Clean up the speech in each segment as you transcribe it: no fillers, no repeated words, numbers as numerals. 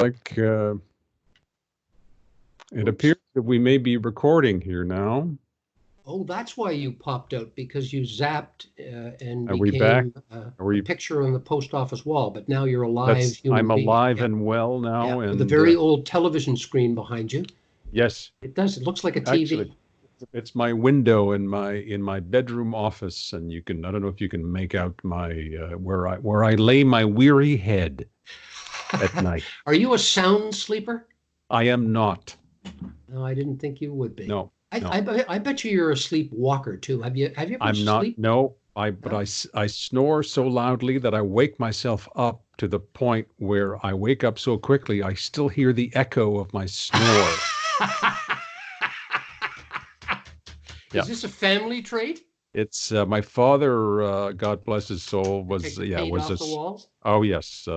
like it Oops. appears that we may be recording here now. Oh, that's why you popped out because you zapped and Are we back? became Are a we? picture on the post office wall. But now you're a live human I'm being. alive Yeah, and well yeah. now, With a and very old television screen behind you. yes, It does. It looks like a actually, TV. it's my window in my bedroom office, and you can I don't know if you can make out my where I lay my weary head at night. Are you a sound sleeper? I am not. No, I didn't think you would be. No, I, no. I bet you you're a sleepwalker too. Have you ever I'm not. sleep? No, but No? I snore so loudly that I wake myself up to the point where I wake up so quickly I still hear the echo of my snore. Is Yeah, this a family trait it's my father, God bless his soul, to was take the yeah paint was off the this. walls? Oh yes,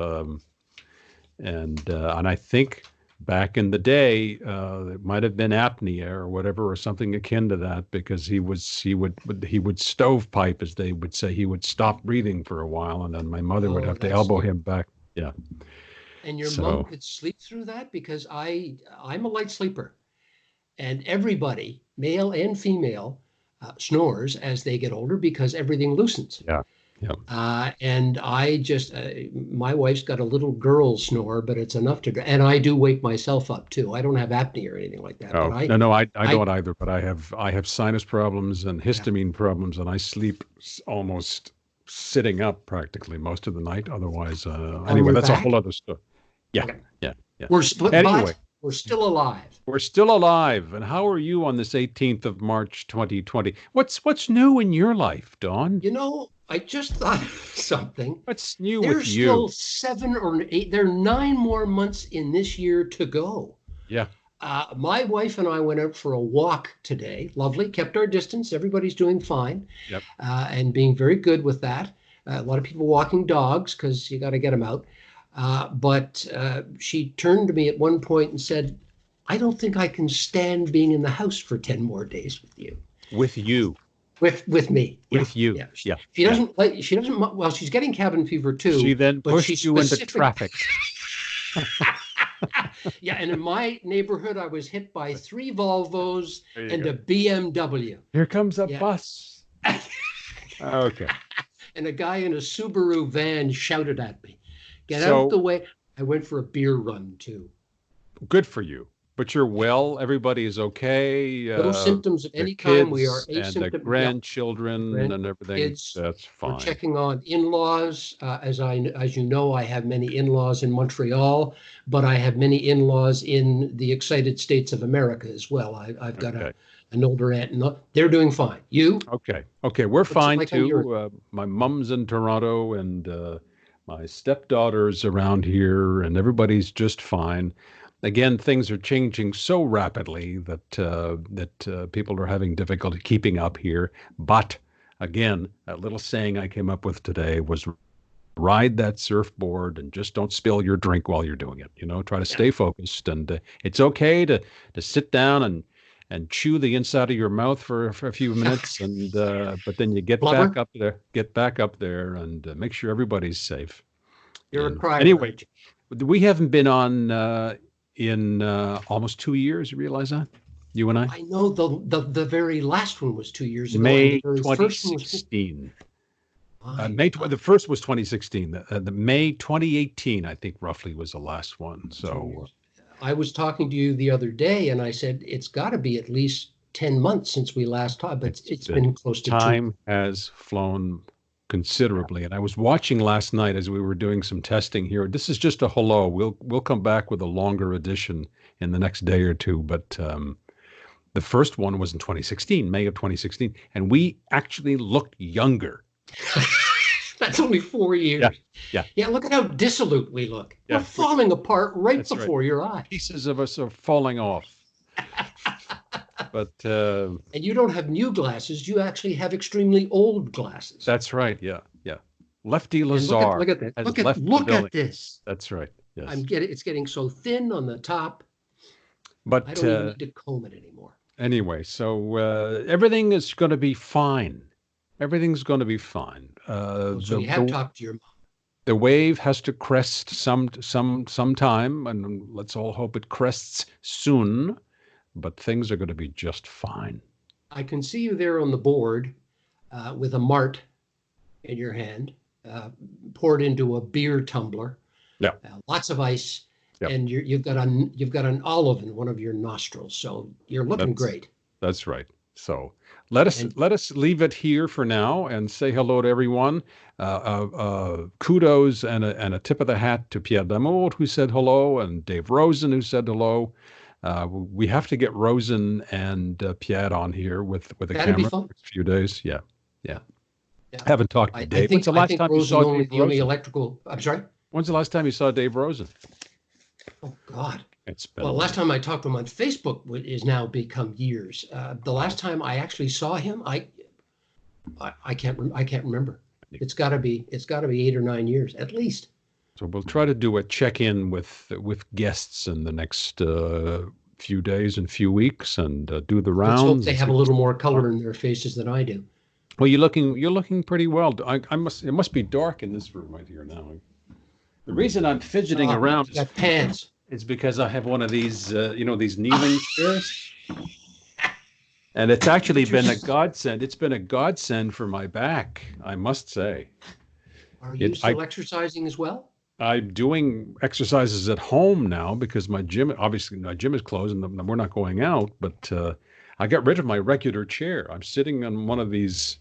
and I think back in the day, it might have been apnea or whatever, or something akin to that, because he would stovepipe, as they would say. He would stop breathing for a while, and then my mother would Oh, have to that's elbow him back. Yeah. and your mom So could sleep through that because I'm a light sleeper, and everybody, male and female, snores as they get older because everything loosens. yeah, yeah. And I just, my wife's got a little girl snore, but it's enough to, and I do wake myself up too. I don't have apnea or anything like that, but Oh no, no, I I, don't either. But I have sinus problems and yeah, histamine problems, and I sleep almost sitting up practically most of the night. Otherwise, on anyway, your that's a back. whole other story. Yeah, Okay. yeah, yeah. We're split, Anyway, but we're still alive. we're still alive. And how are you on this 18th of March, 2020? What's new in your life, Dawn? You know, I just thought of something. What's new with There's still you? 7 or 8, there are 9 more months in this year to go. Yeah. My wife and I went out for a walk today. Lovely, kept our distance. Everybody's doing fine Yep. and being very good with that. A lot of people walking dogs because you got to get them out. But she turned to me at one point and said, I don't think I can stand being in the house for 10 more days with you. With you. With me, yeah, With you. yeah. Yeah. She Yeah. doesn't like. She doesn't. Well, she's getting cabin fever She too, then but she pushed you into specific. traffic. Yeah, and in my neighborhood, I was hit by 3 Volvos There you and go. a BMW. Here comes a Yeah, bus. Okay. and a guy in a Subaru van shouted at me, "Get out the So way!" I went for a beer run too. good for you. But you're well. Everybody is okay. No symptoms of The any kind. We are kids and the asymptomatic. Yep, grandchildren and everything. grandkids. That's We're fine. checking on in-laws. As you know, I have many in-laws in Montreal, but I have many in-laws in the Excited States of America as well. I've got Okay. an older aunt, and they're doing fine. You? Okay. Okay. We're What's it fine like on your? too. My mom's in Toronto, and my stepdaughter's around here, and everybody's just fine. Again, things are changing so rapidly that people are having difficulty keeping up here. But again, that little saying I came up with today was ride that surfboard and just don't spill your drink while you're doing it. Try to Yeah, stay focused, and it's okay to sit down and chew the inside of your mouth for a few minutes, and but then you blubber. get back up there, and make sure everybody's safe. You're a And crier, anyway, aren't you? we haven't been on in almost 2 years. You realize that? You and I? I know the very last one was 2 years ago, and the May very first one was 2016. my The first was 2016. The May 2018, I think, roughly was the last one. two So years. I was talking to you the other day, and I said it's got to be at least 10 months since we last talked, but it's it's been been close to two. time has flown considerably. And I was watching last night as we were doing some testing here. This is just a hello. We'll come back with a longer edition in the next day or two. But the first one was in 2016, May of 2016, and we actually looked younger. That's only four Yeah, years. yeah, Yeah, look at how dissolute we look. We're yeah. falling apart right That's right. before your eyes. Pieces of us are falling off. But And you don't have new glasses, you actually have extremely old glasses. that's right. Yeah, yeah. Lefty And Lazar look at this. has Look at left the look building. at this. That's right. Yes. It's getting so thin on the top. I But don't even need to comb it anymore. anyway, so everything is going to be fine. Everything's going to be fine. Oh, so you have talked to your mom. The wave has to crest sometime, and let's all hope it crests soon. But things are going to be just fine. I can see you there on the board with a mart in your hand, uh, poured into a beer tumbler, Yeah, lots of ice, yeah. and you've got an olive in one of your nostrils. So you're looking That's great. that's right. So let us And let us leave it here for now and say hello to everyone. Kudos and a tip of the hat to Pierre Damour, who said hello, and Dave Rosen, who said hello. We have to get Rosen and Pierre on here with a that'd be camera fun. for a few days. Yeah, yeah. Yeah. Haven't talked to Dave. When's the I last think time you Rosen saw only Dave the only Rosen? electrical. I'm sorry. When's the last time you saw Dave Rosen? Oh God. It's been a Well, last while. time I talked to him on Facebook is now become years. The last Wow. time I actually saw him, I can't remember. It's got to be 8 or 9 years at least. So we'll try to do a check-in with guests in the next few days and few weeks, and do the Let's hope rounds they and have see a what's little more going on. color in their faces than I do. Well, you're looking pretty well. I must it must be dark in this room right here now. The reason I'm fidgeting Oh, around you got pants. is because I have one of these these kneeling chairs, and it's actually But you're been a godsend. It's been a godsend for my back, I must say. Are you It I still exercising as well? I'm doing exercises at home now because my gym is closed and we're not going out. But I got rid of my regular chair. I'm sitting on one of these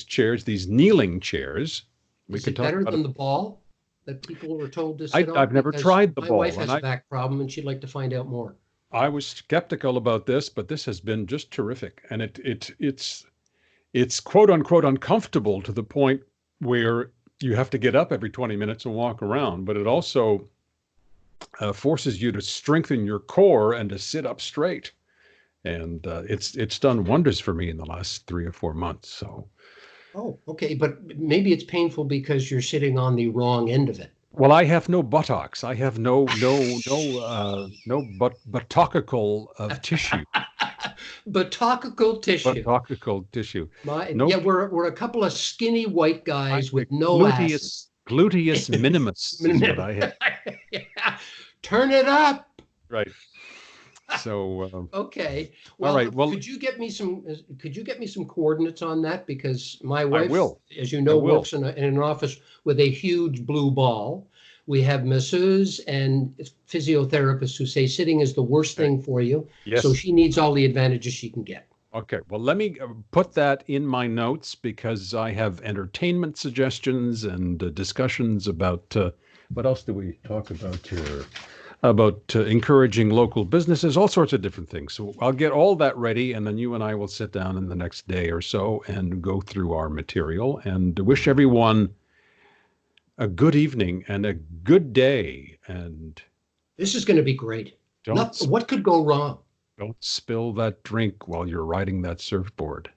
chairs, these kneeling chairs. We Is could it talk better about it. than the ball that people were told to sit on? I've never Because tried the my wife ball, and has a back problem and she'd like to find out more. I was skeptical about this, but this has been just terrific, and it's quote unquote uncomfortable to the point where you have to get up every 20 minutes and walk around, but it also forces you to strengthen your core and to sit up straight. And it's done wonders for me in the last 3 or 4 months. So, Oh, okay. But maybe it's painful because you're sitting on the wrong end of it. well, I have no buttocks. I have no buttockical of tissue, Buttockle tissue. buttockical tissue. No, Yeah, we're a couple of skinny white guys the with no asses. gluteus minimus is what I have. Yeah. Turn it up. Right. So, Okay. all Well, right. Well, could you get me some coordinates on that? Because my I wife, will. as you I know, will. works in an office with a huge blue ball. We have masseuses and physiotherapists who say sitting is the worst Okay. thing for you. So Yes. she needs all the advantages she can get. Okay, well, let me put that in my notes because I have entertainment suggestions and discussions about what else do we talk about here? About encouraging local businesses, all sorts of different things. So I'll get all that ready, and then you and I will sit down in the next day or so and go through our material and wish everyone a good evening and a good day. And This is going to be great. don't What could go wrong? don't spill that drink while you're riding that surfboard.